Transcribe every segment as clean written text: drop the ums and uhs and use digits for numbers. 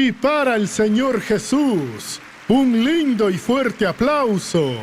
Y para el Señor Jesús, un lindo y fuerte aplauso.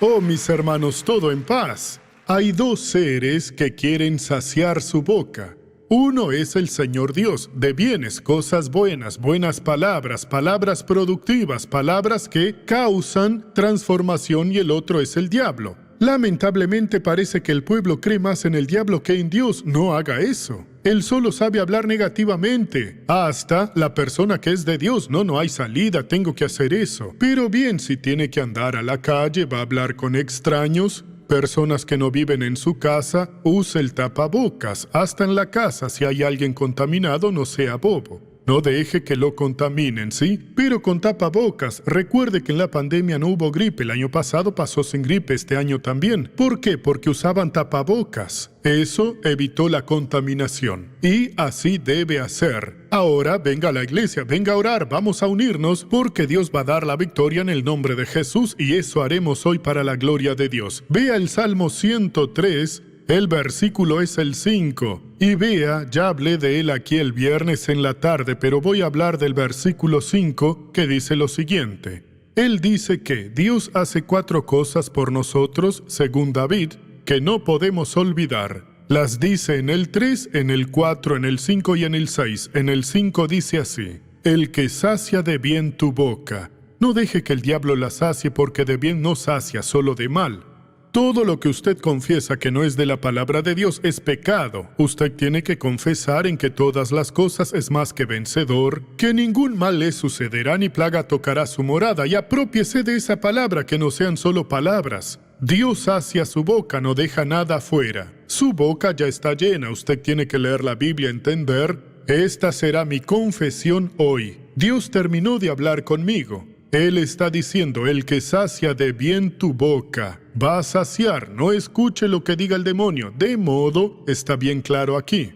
Oh, mis hermanos, todo en paz. Hay dos seres que quieren saciar su boca. Uno es el Señor Dios, de bienes, cosas buenas, buenas palabras, palabras productivas, palabras que causan transformación, y el otro es el diablo. Lamentablemente parece que el pueblo cree más en el diablo que en Dios. No haga eso. Él solo sabe hablar negativamente. Hasta la persona que es de Dios. No hay salida, tengo que hacer eso. Pero bien, si tiene que andar a la calle, va a hablar con extraños, personas que no viven en su casa, use el tapabocas. Hasta en la casa, si hay alguien contaminado, no sea bobo. No deje que lo contaminen, ¿sí? Pero con tapabocas. Recuerde que en la pandemia no hubo gripe. El año pasado pasó sin gripe, este año también. ¿Por qué? Porque usaban tapabocas. Eso evitó la contaminación. Y así debe hacer. Ahora venga a la iglesia, venga a orar, vamos a unirnos, porque Dios va a dar la victoria en el nombre de Jesús, y eso haremos hoy para la gloria de Dios. Vea el Salmo 103. El versículo es el 5. Y vea, ya hablé de él aquí el viernes en la tarde, pero voy a hablar del versículo 5, que dice lo siguiente. Él dice que Dios hace 4 cosas por nosotros, según David, que no podemos olvidar. Las dice en el 3, en el 4, en el 5 y en el 6. En el 5 dice así: el que sacia de bien tu boca. No deje que el diablo la sacie, porque de bien no sacia, solo de mal. Todo lo que usted confiesa que no es de la palabra de Dios es pecado. Usted tiene que confesar en que todas las cosas es más que vencedor, que ningún mal le sucederá ni plaga tocará su morada, y aprópiese de esa palabra, que no sean solo palabras. Dios sacia su boca, no deja nada afuera. Su boca ya está llena. Usted tiene que leer la Biblia, entender. Esta será mi confesión hoy. Dios terminó de hablar conmigo. Él está diciendo: el que sacia de bien tu boca va a saciar. No escuche lo que diga el demonio. De modo, está bien claro aquí,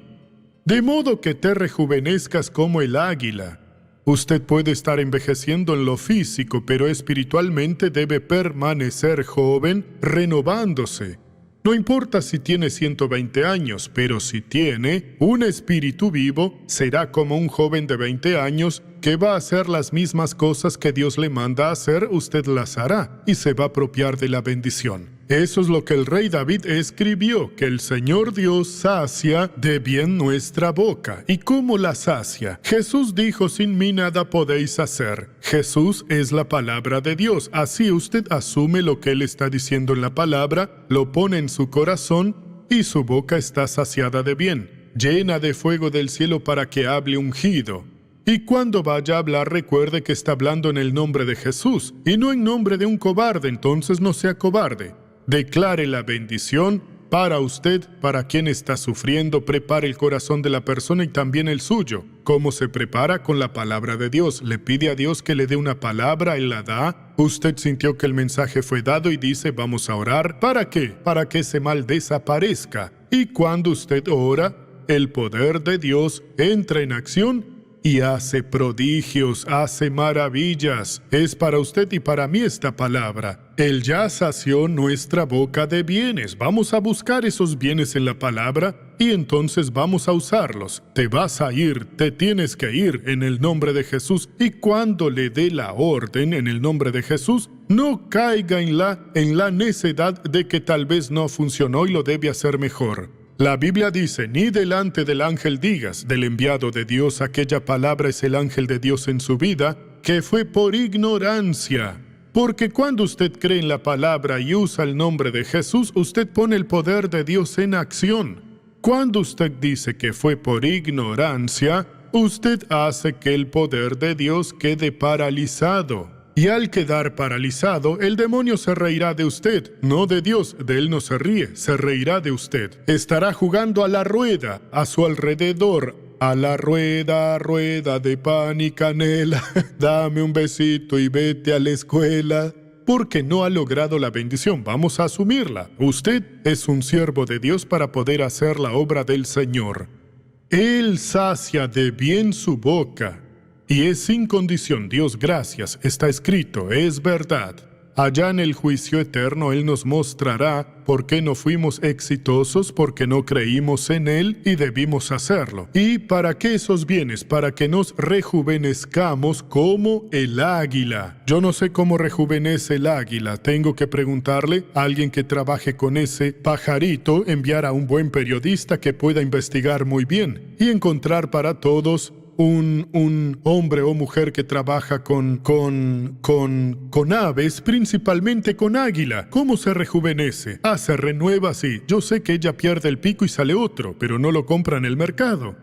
de modo que te rejuvenezcas como el águila. Usted puede estar envejeciendo en lo físico, pero espiritualmente debe permanecer joven, renovándose. No importa si tiene 120 años, pero si tiene un espíritu vivo, será como un joven de 20 años que va a hacer las mismas cosas que Dios le manda a hacer. Usted las hará y se va a apropiar de la bendición. Eso es lo que el rey David escribió, que el Señor Dios sacia de bien nuestra boca. ¿Y cómo la sacia? Jesús dijo: sin mí nada podéis hacer. Jesús es la palabra de Dios. Así usted asume lo que Él está diciendo en la palabra, lo pone en su corazón, y su boca está saciada de bien, llena de fuego del cielo para que hable ungido. Y cuando vaya a hablar, recuerde que está hablando en el nombre de Jesús, y no en nombre de un cobarde. Entonces no sea cobarde. Declare la bendición para usted, para quien está sufriendo. Prepare el corazón de la persona y también el suyo. ¿Cómo se prepara? Con la palabra de Dios. Le pide a Dios que le dé una palabra, Él la da. Usted sintió que el mensaje fue dado y dice: vamos a orar. ¿Para qué? Para que ese mal desaparezca. Y cuando usted ora, el poder de Dios entra en acción y hace prodigios, hace maravillas. Es para usted y para mí esta palabra. Él ya sació nuestra boca de bienes. Vamos a buscar esos bienes en la palabra y entonces vamos a usarlos. Te vas a ir, te tienes que ir en el nombre de Jesús. Y cuando le dé la orden en el nombre de Jesús, no caiga en la necedad de que tal vez no funcionó y lo debe hacer mejor. La Biblia dice: ni delante del ángel digas, del enviado de Dios. Aquella palabra es el ángel de Dios en su vida, que fue por ignorancia. Porque cuando usted cree en la palabra y usa el nombre de Jesús, usted pone el poder de Dios en acción. Cuando usted dice que fue por ignorancia, usted hace que el poder de Dios quede paralizado. Y al quedar paralizado, el demonio se reirá de usted, no de Dios. De él no se ríe, se reirá de usted. Estará jugando a la rueda, a su alrededor. A la rueda, rueda de pan y canela. Dame un besito y vete a la escuela. Porque no ha logrado la bendición. Vamos a asumirla. Usted es un siervo de Dios para poder hacer la obra del Señor. Él sacia de bien su boca. Y es sin condición. Dios, gracias, está escrito, es verdad. Allá en el juicio eterno Él nos mostrará por qué no fuimos exitosos, porque no creímos en Él y debimos hacerlo. ¿Y para qué esos bienes? Para que nos rejuvenezcamos como el águila. Yo no sé cómo rejuvenece el águila. Tengo que preguntarle a alguien que trabaje con ese pajarito, enviar a un buen periodista que pueda investigar muy bien y encontrar para todos un hombre o mujer que trabaja con aves, principalmente con águila. ¿Cómo se rejuvenece? Se renueva, sí. Yo sé que ella pierde el pico y sale otro, pero no lo compra en el mercado.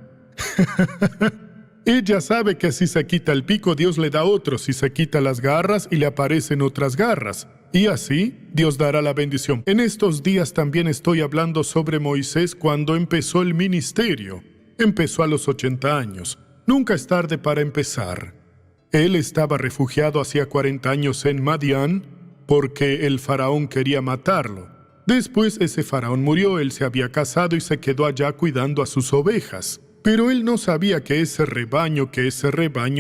Ella sabe que si se quita el pico, Dios le da otro. Si se quita las garras y le aparecen otras garras. Y así, Dios dará la bendición. En estos días también estoy hablando sobre Moisés cuando empezó el ministerio. Empezó a los 80 años. Nunca es tarde para empezar. Él estaba refugiado hacía 40 años en Madián porque el faraón quería matarlo. Después ese faraón murió, él se había casado y se quedó allá cuidando a sus ovejas. Pero él no sabía que ese rebaño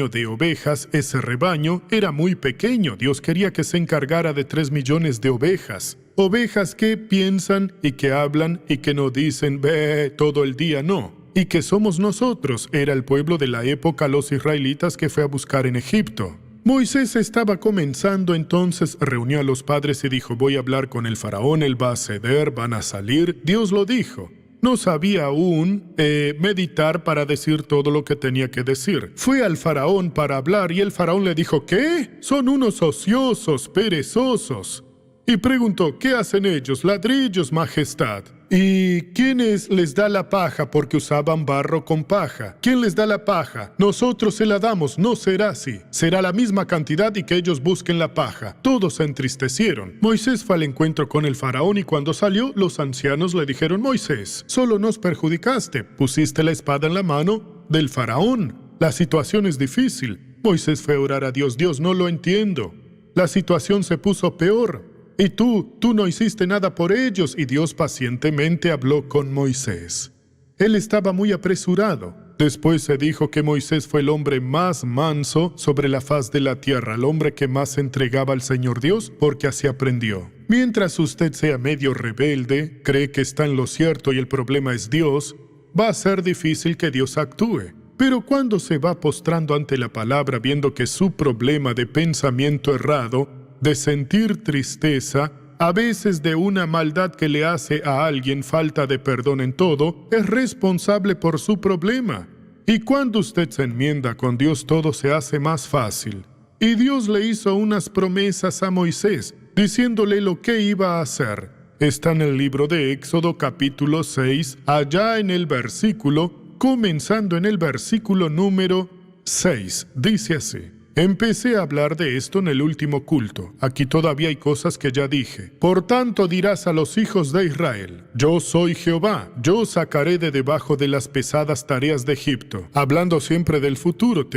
de ovejas, ese rebaño era muy pequeño. Dios quería que se encargara de 3 millones de ovejas. Ovejas que piensan y que hablan y que no dicen ve todo el día, no. Y que somos nosotros, era el pueblo de la época, los israelitas que fue a buscar en Egipto. Moisés estaba comenzando, entonces reunió a los padres y dijo, voy a hablar con el faraón, él va a ceder, van a salir. Dios lo dijo. No sabía aún meditar para decir todo lo que tenía que decir. Fue al faraón para hablar y el faraón le dijo, ¿qué? Son unos ociosos, perezosos. Y preguntó, ¿qué hacen ellos? Ladrillos, majestad. ¿Y quién les da la paja? Porque usaban barro con paja. ¿Quién les da la paja? Nosotros se la damos, no será así. Será la misma cantidad y que ellos busquen la paja. Todos se entristecieron. Moisés fue al encuentro con el faraón y cuando salió, los ancianos le dijeron, Moisés, solo nos perjudicaste. Pusiste la espada en la mano del faraón. La situación es difícil. Moisés fue a orar a Dios. Dios, no lo entiendo. La situación se puso peor. Y tú no hiciste nada por ellos. Y Dios pacientemente habló con Moisés. Él estaba muy apresurado. Después se dijo que Moisés fue el hombre más manso sobre la faz de la tierra, el hombre que más se entregaba al Señor Dios, porque así aprendió. Mientras usted sea medio rebelde, cree que está en lo cierto y el problema es Dios, va a ser difícil que Dios actúe. Pero cuando se va postrando ante la palabra, viendo que su problema de pensamiento errado, de sentir tristeza, a veces de una maldad que le hace a alguien falta de perdón en todo, es responsable por su problema. Y cuando usted se enmienda con Dios, todo se hace más fácil. Y Dios le hizo unas promesas a Moisés, diciéndole lo que iba a hacer. Está en el libro de Éxodo capítulo 6, allá en el versículo, comenzando en el versículo número 6. Dice así. Empecé a hablar de esto en el último culto. Aquí todavía hay cosas que ya dije. Por tanto dirás a los hijos de Israel, yo soy Jehová, yo sacaré de debajo de las pesadas tareas de Egipto. Hablando siempre del futuro,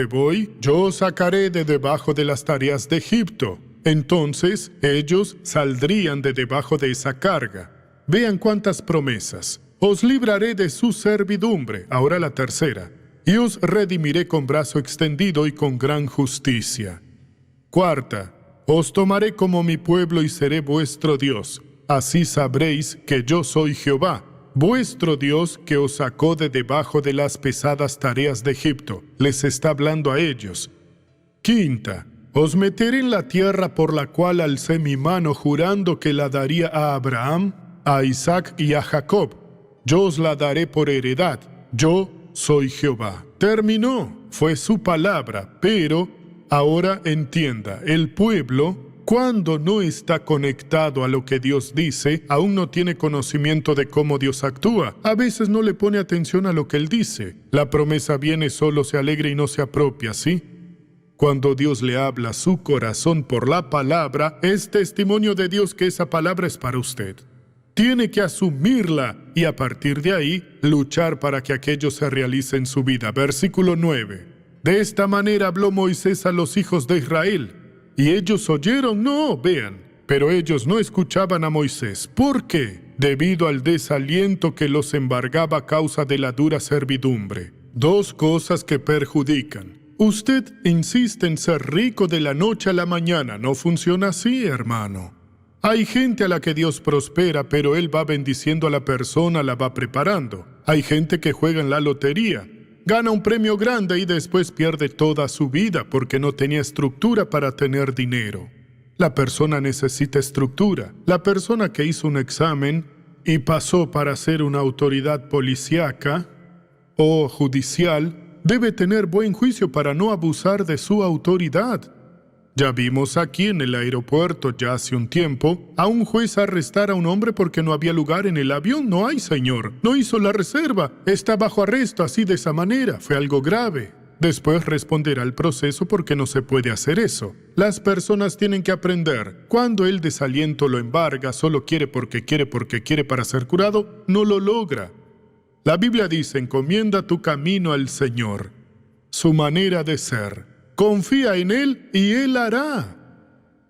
yo sacaré de debajo de las tareas de Egipto. Entonces ellos saldrían de debajo de esa carga. Vean cuántas promesas. Os libraré de su servidumbre. Ahora la tercera. Y os redimiré con brazo extendido y con gran justicia. Cuarta, os tomaré como mi pueblo y seré vuestro Dios. Así sabréis que yo soy Jehová, vuestro Dios que os sacó de debajo de las pesadas tareas de Egipto. Les está hablando a ellos. Quinta, os meteré en la tierra por la cual alcé mi mano jurando que la daría a Abraham, a Isaac y a Jacob. Yo os la daré por heredad. Yo soy Jehová. Terminó, fue su palabra, pero ahora entienda, el pueblo, cuando no está conectado a lo que Dios dice, aún no tiene conocimiento de cómo Dios actúa. A veces no le pone atención a lo que Él dice. La promesa viene, solo se alegra y no se apropia, ¿sí? Cuando Dios le habla a su corazón por la palabra, es testimonio de Dios que esa palabra es para usted. Tiene que asumirla y a partir de ahí luchar para que aquello se realice en su vida. Versículo 9. De esta manera habló Moisés a los hijos de Israel. ¿Y ellos oyeron? No, vean. Pero ellos no escuchaban a Moisés. ¿Por qué? Debido al desaliento que los embargaba a causa de la dura servidumbre. Dos cosas que perjudican. Usted insiste en ser rico de la noche a la mañana. No funciona así, hermano. Hay gente a la que Dios prospera, pero Él va bendiciendo a la persona, la va preparando. Hay gente que juega en la lotería, gana un premio grande y después pierde toda su vida porque no tenía estructura para tener dinero. La persona necesita estructura. La persona que hizo un examen y pasó para ser una autoridad policíaca o judicial debe tener buen juicio para no abusar de su autoridad. Ya vimos aquí en el aeropuerto ya hace un tiempo a un juez arrestar a un hombre porque no había lugar en el avión. No hay, señor. No hizo la reserva. Está bajo arresto así de esa manera. Fue algo grave. Después responderá al proceso porque no se puede hacer eso. Las personas tienen que aprender. Cuando el desaliento lo embarga, solo quiere porque quiere para ser curado, no lo logra. La Biblia dice, encomienda tu camino al Señor, su manera de ser. Confía en Él y Él hará.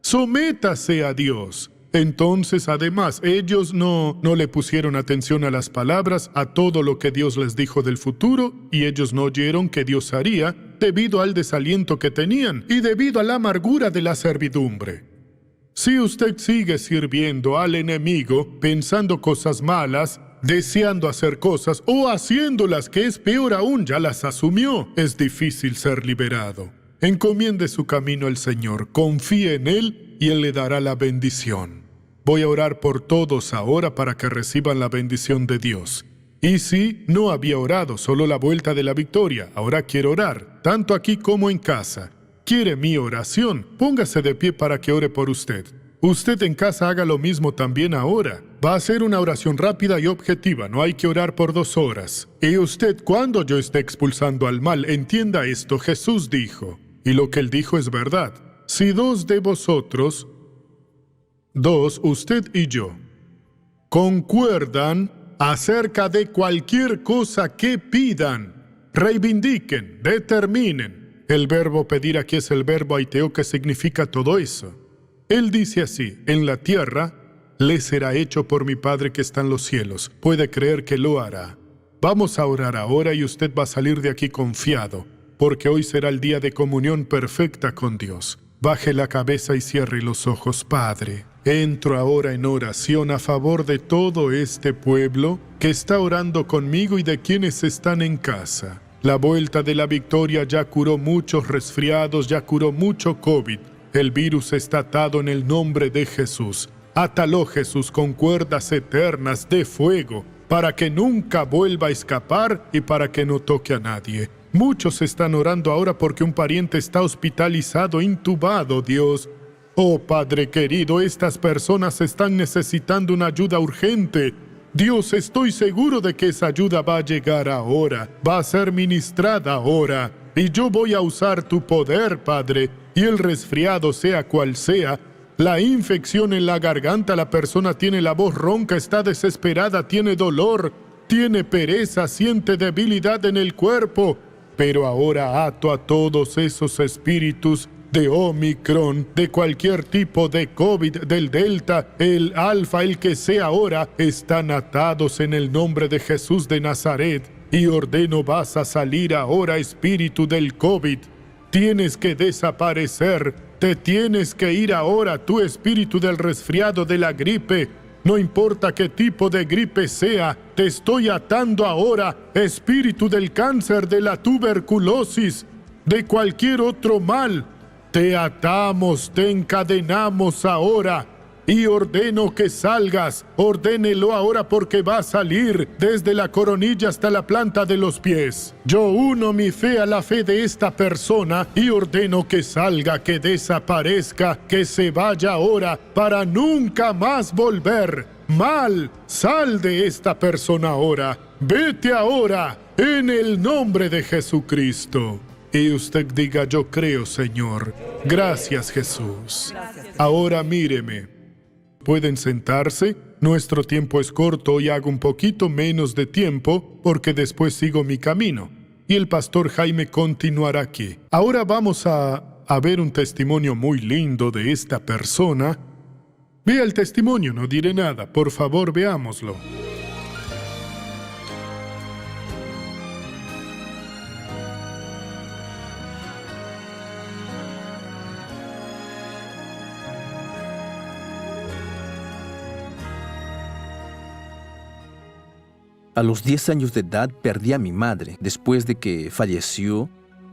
Sométase a Dios. Entonces, además, ellos no le pusieron atención a las palabras, a todo lo que Dios les dijo del futuro, y ellos no oyeron que Dios haría debido al desaliento que tenían y debido a la amargura de la servidumbre. Si usted sigue sirviendo al enemigo, pensando cosas malas, deseando hacer cosas o haciéndolas, que es peor aún, ya las asumió, es difícil ser liberado. Encomiende su camino al Señor, confíe en Él y Él le dará la bendición. Voy a orar por todos ahora para que reciban la bendición de Dios. Y si no había orado, solo la vuelta de la victoria, ahora quiero orar, tanto aquí como en casa. ¿Quiere mi oración? Póngase de pie para que ore por usted. Usted en casa haga lo mismo también ahora. Va a ser una oración rápida y objetiva, no hay que orar por 2 horas. Y usted, cuando yo esté expulsando al mal, entienda esto, Jesús dijo, y lo que Él dijo es verdad. Si 2 de vosotros, 2, usted y yo, concuerdan acerca de cualquier cosa que pidan, reivindiquen, determinen. El verbo pedir aquí es el verbo aiteo, que significa todo eso. Él dice así, en la tierra le será hecho por mi Padre que está en los cielos. Puede creer que lo hará. Vamos a orar ahora y usted va a salir de aquí confiado, porque hoy será el día de comunión perfecta con Dios. Baje la cabeza y cierre los ojos. Padre, entro ahora en oración a favor de todo este pueblo que está orando conmigo y de quienes están en casa. La vuelta de la victoria ya curó muchos resfriados, ya curó mucho COVID. El virus está atado en el nombre de Jesús. Átalo, Jesús, con cuerdas eternas de fuego, para que nunca vuelva a escapar y para que no toque a nadie. Muchos están orando ahora porque un pariente está hospitalizado, intubado, Dios. Oh, Padre querido, estas personas están necesitando una ayuda urgente. Dios, estoy seguro de que esa ayuda va a llegar ahora, va a ser ministrada ahora. Y yo voy a usar tu poder, Padre, y el resfriado, sea cual sea, la infección en la garganta, la persona tiene la voz ronca, está desesperada, tiene dolor, tiene pereza, siente debilidad en el cuerpo. Pero ahora ato a todos esos espíritus de Omicron, de cualquier tipo de COVID, del Delta, el Alfa, el que sea ahora, están atados en el nombre de Jesús de Nazaret. Y ordeno, vas a salir ahora, espíritu del COVID. Tienes que desaparecer. Te tienes que ir ahora, tu espíritu del resfriado, de la gripe. No importa qué tipo de gripe sea, te estoy atando ahora, espíritu del cáncer, de la tuberculosis, de cualquier otro mal. Te atamos, te encadenamos ahora y ordeno que salgas. Ordénelo ahora porque va a salir desde la coronilla hasta la planta de los pies. Yo uno mi fe a la fe de esta persona y ordeno que salga, que desaparezca, que se vaya ahora para nunca más volver. Mal, sal de esta persona ahora. Vete ahora en el nombre de Jesucristo. Y usted diga, yo creo, Señor. Gracias, Jesús. Ahora míreme. Pueden sentarse. Nuestro tiempo es corto y hago un poquito menos de tiempo porque después sigo mi camino. Y el pastor Jaime continuará aquí. Ahora vamos a ver un testimonio muy lindo de esta persona. Vea el testimonio, no diré nada. Por favor, veámoslo. A los 10 años de edad perdí a mi madre. Después de que falleció,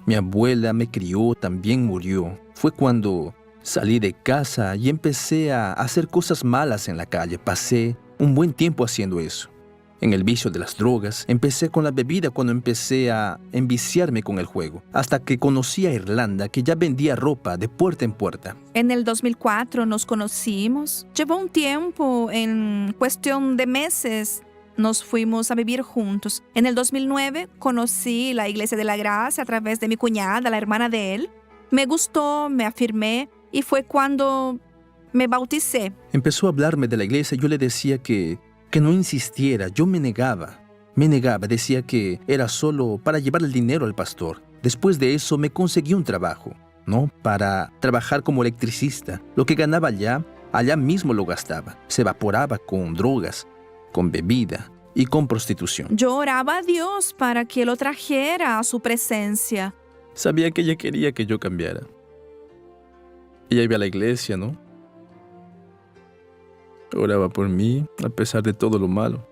mi abuela me crió, también murió. Fue cuando salí de casa y empecé a hacer cosas malas en la calle. Pasé un buen tiempo haciendo eso. En el vicio de las drogas, empecé con la bebida cuando empecé a enviciarme con el juego, hasta que conocí a Irlanda, que ya vendía ropa de puerta en puerta. En el 2004 nos conocimos. Llevó un tiempo, en cuestión de meses, nos fuimos a vivir juntos. En el 2009 conocí la Iglesia de la Gracia a través de mi cuñada, la hermana de él. Me gustó, me afirmé y fue cuando me bauticé. Empezó a hablarme de la iglesia. Yo le decía que no insistiera. Yo me negaba, decía que era solo para llevar el dinero al pastor. Después de eso me conseguí un trabajo, ¿no? Para trabajar como electricista. Lo que ganaba allá mismo lo gastaba. Se evaporaba con drogas, con bebida y con prostitución. Yo oraba a Dios para que lo trajera a su presencia. Sabía que ella quería que yo cambiara. Ella iba a la iglesia, ¿no? Oraba por mí, a pesar de todo lo malo.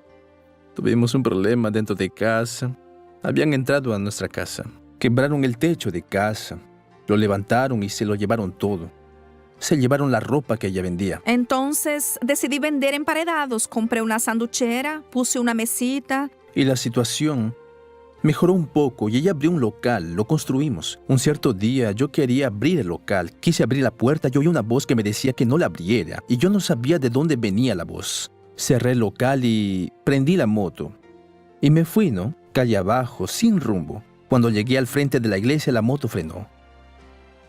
Tuvimos un problema dentro de casa. Habían entrado a nuestra casa. Quebraron el techo de casa. Lo levantaron y se lo llevaron todo. Se llevaron la ropa que ella vendía. Entonces decidí vender emparedados. Compré una sanduchera, puse una mesita. Y la situación mejoró un poco y ella abrió un local, lo construimos. Un cierto día yo quería abrir el local. Quise abrir la puerta y oí una voz que me decía que no la abriera. Y yo no sabía de dónde venía la voz. Cerré el local y prendí la moto. Y me fui, ¿no? Calle abajo, sin rumbo. Cuando llegué al frente de la iglesia, la moto frenó.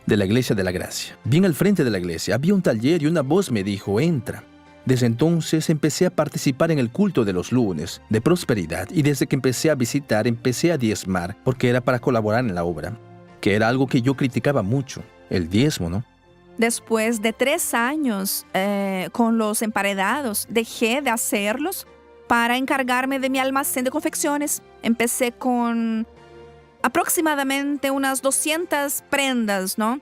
De la Iglesia de la Gracia. Bien al frente de la iglesia había un taller y una voz me dijo, entra. Desde entonces empecé a participar en el culto de los lunes, de prosperidad, y desde que empecé a visitar, empecé a diezmar, porque era para colaborar en la obra, que era algo que yo criticaba mucho, el diezmo, ¿no? Después de 3 años con los emparedados, dejé de hacerlos para encargarme de mi almacén de confecciones. Empecé con aproximadamente unas 200 prendas, ¿no?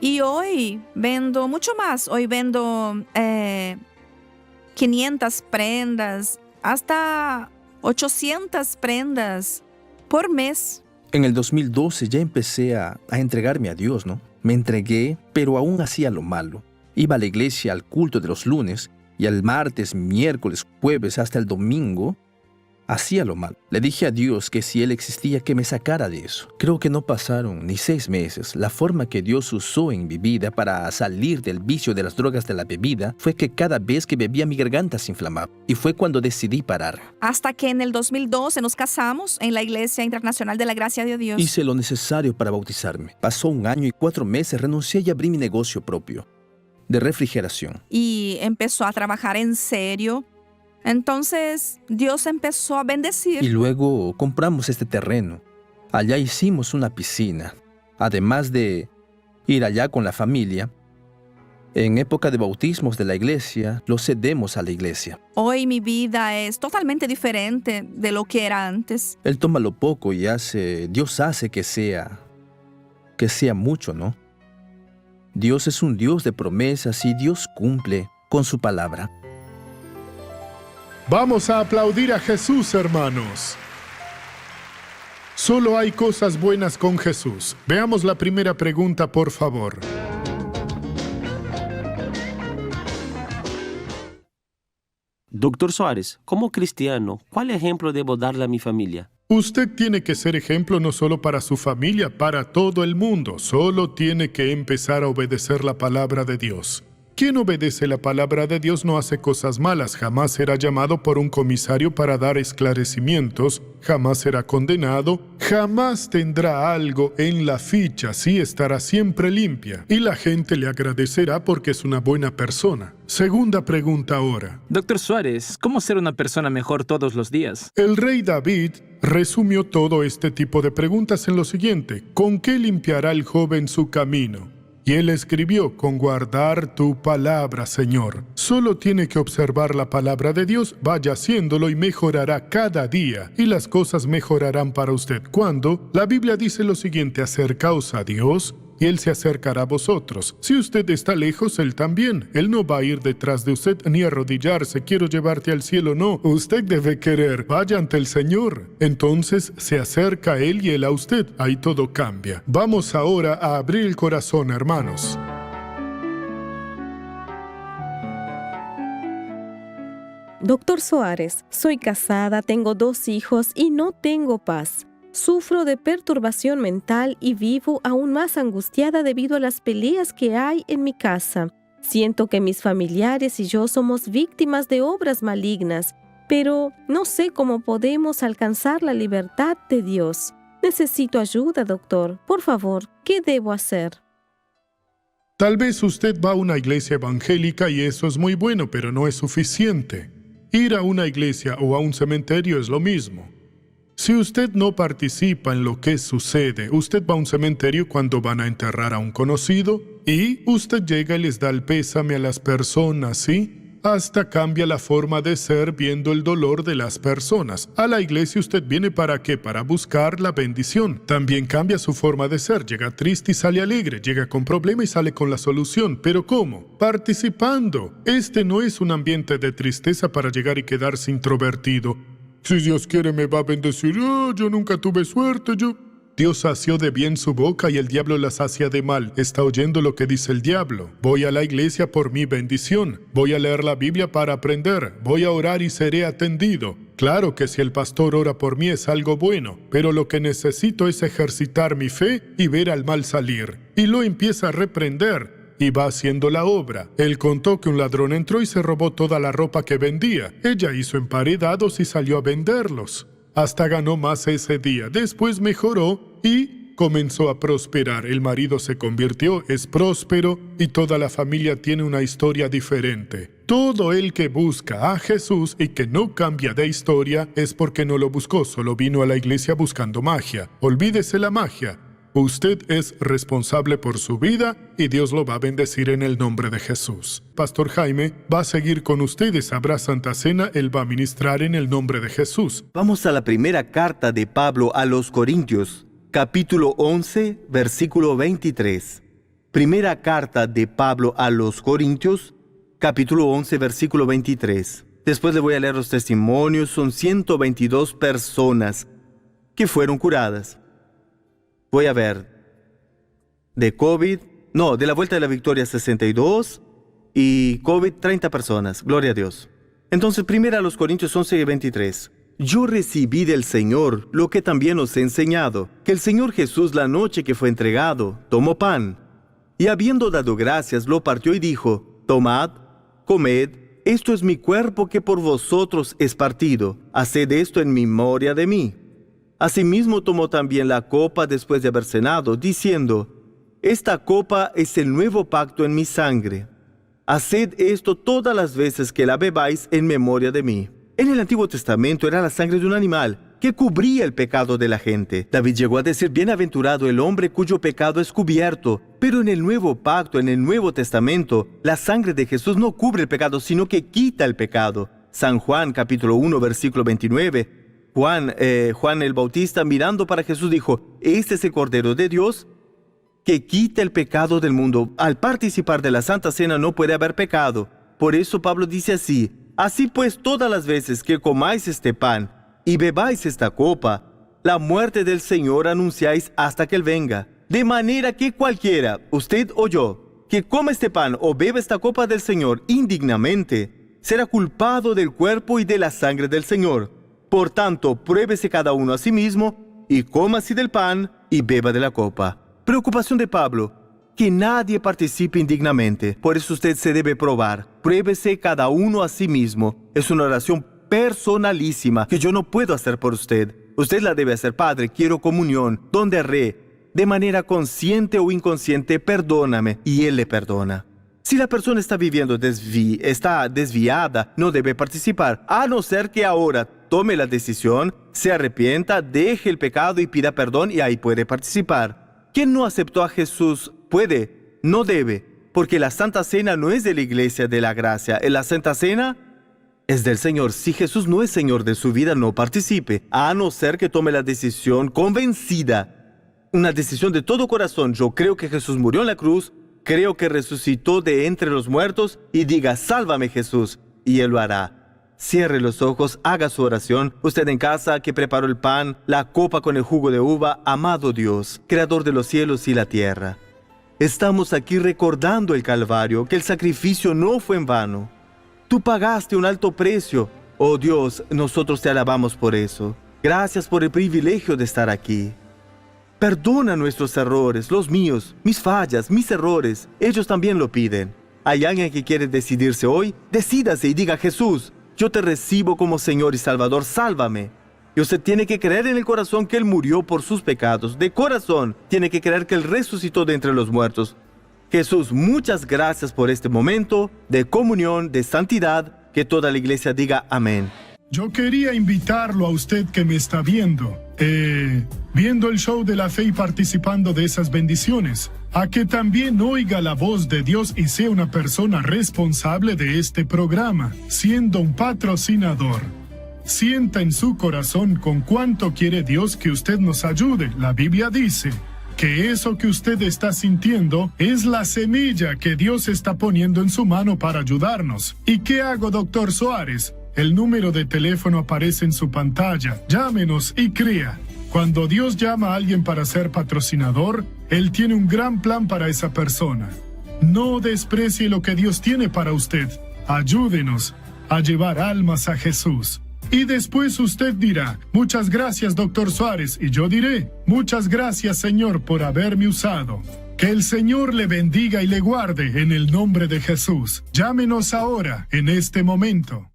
Y hoy vendo mucho más. Hoy vendo 500 prendas, hasta 800 prendas por mes. En el 2012 ya empecé a entregarme a Dios, ¿no? Me entregué, pero aún hacía lo malo. Iba a la iglesia al culto de los lunes y el martes, miércoles, jueves, hasta el domingo, hacía lo malo. Le dije a Dios que si Él existía, que me sacara de eso. Creo que no pasaron ni 6 meses. La forma que Dios usó en mi vida para salir del vicio de las drogas de la bebida fue que cada vez que bebía mi garganta se inflamaba. Y fue cuando decidí parar. Hasta que en el 2012 nos casamos en la Iglesia Internacional de la Gracia de Dios. Hice lo necesario para bautizarme. Pasó 1 año y 4 meses, renuncié y abrí mi negocio propio de refrigeración. Y empezó a trabajar en serio. Entonces, Dios empezó a bendecir. Y luego compramos este terreno. Allá hicimos una piscina. Además de ir allá con la familia, en época de bautismos de la iglesia, lo cedemos a la iglesia. Hoy mi vida es totalmente diferente de lo que era antes. Él toma lo poco y Dios hace que sea mucho, ¿no? Dios es un Dios de promesas y Dios cumple con su palabra. Vamos a aplaudir a Jesús, hermanos. Solo hay cosas buenas con Jesús. Veamos la primera pregunta, por favor. Doctor Suárez, como cristiano, ¿cuál ejemplo debo darle a mi familia? Usted tiene que ser ejemplo no solo para su familia, para todo el mundo. Solo tiene que empezar a obedecer la palabra de Dios. Quien obedece la palabra de Dios no hace cosas malas, jamás será llamado por un comisario para dar esclarecimientos, jamás será condenado, jamás tendrá algo en la ficha, sí estará siempre limpia, y la gente le agradecerá porque es una buena persona. Segunda pregunta ahora. Doctor Suárez, ¿cómo ser una persona mejor todos los días? El rey David resumió todo este tipo de preguntas en lo siguiente: ¿con qué limpiará el joven su camino? Y él escribió, con guardar tu palabra, Señor. Solo tiene que observar la palabra de Dios, vaya haciéndolo y mejorará cada día. Y las cosas mejorarán para usted. Cuando la Biblia dice lo siguiente: acercaos a Dios y Él se acercará a vosotros. Si usted está lejos, Él también. Él no va a ir detrás de usted ni arrodillarse, quiero llevarte al cielo, no. Usted debe querer, vaya ante el Señor. Entonces se acerca a Él y Él a usted. Ahí todo cambia. Vamos ahora a abrir el corazón, hermanos. Doctor Soares, soy casada, tengo 2 hijos y no tengo paz. Sufro de perturbación mental y vivo aún más angustiada debido a las peleas que hay en mi casa. Siento que mis familiares y yo somos víctimas de obras malignas, pero no sé cómo podemos alcanzar la libertad de Dios. Necesito ayuda, doctor. Por favor, ¿qué debo hacer? Tal vez usted va a una iglesia evangélica y eso es muy bueno, pero no es suficiente. Ir a una iglesia o a un cementerio es lo mismo. Si usted no participa en lo que sucede, usted va a un cementerio cuando van a enterrar a un conocido y usted llega y les da el pésame a las personas, ¿sí? Hasta cambia la forma de ser viendo el dolor de las personas. A la iglesia usted viene ¿para qué? Para buscar la bendición. También cambia su forma de ser. Llega triste y sale alegre. Llega con problema y sale con la solución. ¿Pero cómo? Participando. Este no es un ambiente de tristeza para llegar y quedarse introvertido. Si Dios quiere me va a bendecir. Yo nunca tuve suerte, Dios sació de bien su boca y el diablo la sacia de mal. ¿Está oyendo lo que dice el diablo? Voy a la iglesia por mi bendición. Voy a leer la Biblia para aprender. Voy a orar y seré atendido. Claro que si el pastor ora por mí es algo bueno, pero lo que necesito es ejercitar mi fe y ver al mal salir. Y lo empieza a reprender. Y va haciendo la obra. Él contó que un ladrón entró y se robó toda la ropa que vendía. Ella hizo emparedados y salió a venderlos. Hasta ganó más ese día. Después mejoró y comenzó a prosperar. El marido se convirtió, es próspero y toda la familia tiene una historia diferente. Todo el que busca a Jesús y que no cambia de historia es porque no lo buscó, solo vino a la iglesia buscando magia. Olvídese la magia. Usted es responsable por su vida y Dios lo va a bendecir en el nombre de Jesús. Pastor Jaime va a seguir con ustedes. Habrá Santa Cena. Él va a ministrar en el nombre de Jesús. Vamos a la primera carta de Pablo a los Corintios, capítulo 11, versículo 23. Primera carta de Pablo a los Corintios, capítulo 11, versículo 23. Después le voy a leer los testimonios. Son 122 personas que fueron curadas. Voy a ver, de la Vuelta de la Victoria 62 y COVID 30 personas, gloria a Dios. Entonces, primero a los Corintios 11 y 23. Yo recibí del Señor lo que también os he enseñado, que el Señor Jesús la noche que fue entregado, tomó pan, y habiendo dado gracias, lo partió y dijo, tomad, comed, esto es mi cuerpo que por vosotros es partido, haced esto en memoria de mí. Asimismo tomó también la copa después de haber cenado, diciendo, esta copa es el nuevo pacto en mi sangre. Haced esto todas las veces que la bebáis en memoria de mí. En el Antiguo Testamento era la sangre de un animal que cubría el pecado de la gente. David llegó a decir, bienaventurado el hombre cuyo pecado es cubierto. Pero en el Nuevo Pacto, en el Nuevo Testamento, la sangre de Jesús no cubre el pecado, sino que quita el pecado. San Juan, capítulo 1, versículo 29, Juan el Bautista, mirando para Jesús, dijo, este es el Cordero de Dios que quita el pecado del mundo. Al participar de la Santa Cena no puede haber pecado. Por eso Pablo dice así, así pues todas las veces que comáis este pan y bebáis esta copa, la muerte del Señor anunciáis hasta que Él venga. De manera que cualquiera, usted o yo, que coma este pan o beba esta copa del Señor indignamente, será culpado del cuerpo y de la sangre del Señor. Por tanto, pruébese cada uno a sí mismo, y coma así del pan, y beba de la copa. Preocupación de Pablo, que nadie participe indignamente. Por eso usted se debe probar. Pruébese cada uno a sí mismo. Es una oración personalísima que yo no puedo hacer por usted. Usted la debe hacer. Padre, quiero comunión. Donde erré, de manera consciente o inconsciente, perdóname. Y Él le perdona. Si la persona está viviendo está desviada, no debe participar, a no ser que ahora tome la decisión, se arrepienta, deje el pecado y pida perdón, y ahí puede participar. ¿Quién no aceptó a Jesús? Puede, no debe, porque la Santa Cena no es de la Iglesia de la Gracia. La Santa Cena es del Señor. Si Jesús no es Señor de su vida, no participe, a no ser que tome la decisión convencida una decisión de todo corazón. Yo creo que Jesús murió en la cruz, creo que resucitó de entre los muertos, y diga, sálvame Jesús, y Él lo hará. Cierre los ojos, haga su oración. Usted en casa que preparó el pan, la copa con el jugo de uva, amado Dios, creador de los cielos y la tierra. Estamos aquí recordando el Calvario, que el sacrificio no fue en vano. Tú pagaste un alto precio. Oh Dios, nosotros te alabamos por eso. Gracias por el privilegio de estar aquí. Perdona nuestros errores, los míos, mis fallas, mis errores. Ellos también lo piden. ¿Hay alguien que quiere decidirse hoy? Decídase y diga, Jesús, yo te recibo como Señor y Salvador, sálvame. Y usted tiene que creer en el corazón que Él murió por sus pecados. De corazón, tiene que creer que Él resucitó de entre los muertos. Jesús, muchas gracias por este momento de comunión, de santidad. Que toda la iglesia diga amén. Yo quería invitarlo a usted que me está viendo el show de la fe y participando de esas bendiciones, a que también oiga la voz de Dios y sea una persona responsable de este programa, siendo un patrocinador. Sienta en su corazón con cuánto quiere Dios que usted nos ayude. La Biblia dice que eso que usted está sintiendo es la semilla que Dios está poniendo en su mano para ayudarnos. ¿Y qué hago, Dr. Suárez? El número de teléfono aparece en su pantalla. Llámenos y crea. Cuando Dios llama a alguien para ser patrocinador, Él tiene un gran plan para esa persona. No desprecie lo que Dios tiene para usted. Ayúdenos a llevar almas a Jesús. Y después usted dirá, muchas gracias, Dr. Suárez, y yo diré, muchas gracias, Señor, por haberme usado. Que el Señor le bendiga y le guarde en el nombre de Jesús. Llámenos ahora, en este momento.